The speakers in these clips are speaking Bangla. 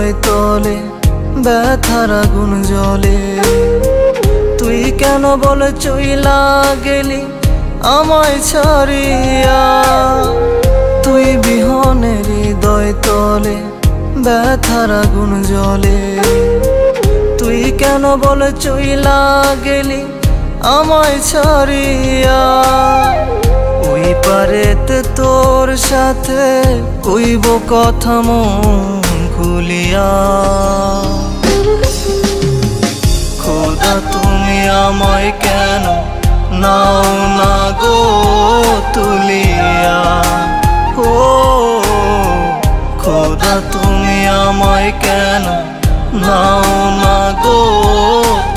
হৃদয় তলে ব্যথার আগুন জ্বলে। তুই কেন বলে চইলা গেলি আমায় ছাড়িয়া? তুই বিহনে হৃদয় তলে ব্যথার আগুন জ্বলে। তুই কেন বলে চইলা গেলি আমায় ছাড়িয়া? ওই পারেতে তোর সাথে কইব কথা মন খুলিয়া। খোদা তুমি আমায় কেন নাও না গো তুলিয়া? ও খোদা তুমি আমায় কেন নাও না গো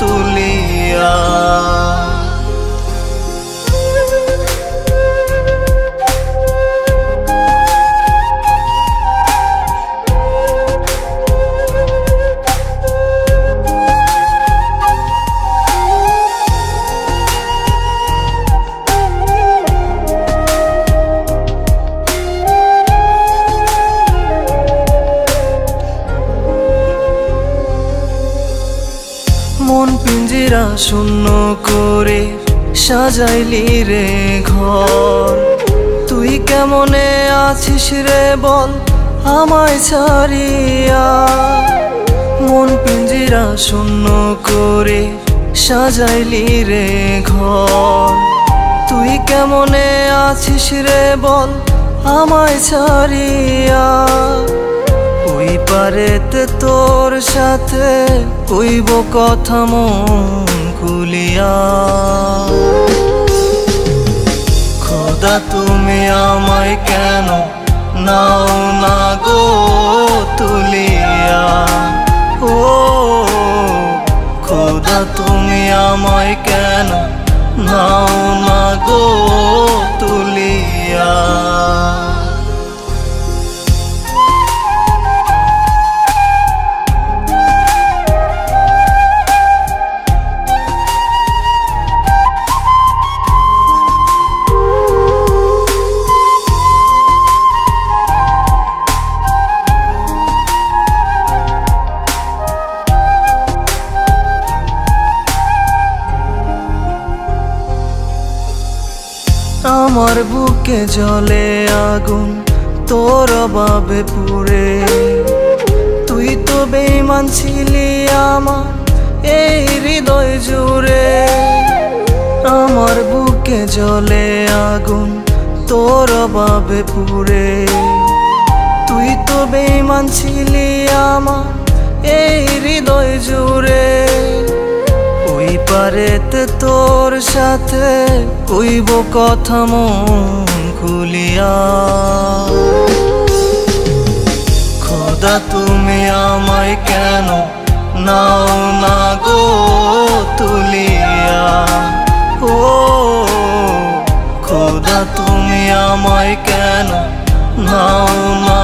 তুলিয়া? মন পিঞ্জিরা শূন্য করে সাজাইলি রে ঘর। তুই কেমনে আছিস রে বল আমায় ছাড়িয়া? মন পিঞ্জিরা শূন্য করে সাজাইলি রে ঘর। তুই কেমনে আছিস রে বল আমায় ছাড়িয়া? ওই পারেতে তোর সাথে কইব কথা মন খুলিয়া। খোদা তুমি আমায় কেন নাও না গো তুলিয়া? ও খোদা তুমি আমায় কেন নাও না গো তুলিয়া? আমার বুকে জ্বলে আগুন তোর অভাবে পুড়ে। তুই তো বেঈমান ছিলি আমার এই হৃদয় জুড়ে। আমার বুকে জ্বলে আগুন তোর অভাবে পুড়ে। তুই তো বেঈমান ছিলি আমার এই হৃদয় জুড়ে। ওই পারেতে তোর সাথে কইব কথা মন খুলিয়া। খোদা তুমি আমায় কেন নাও না গো তুলিয়া? ও খোদা তুমি আমায় কেন নাও না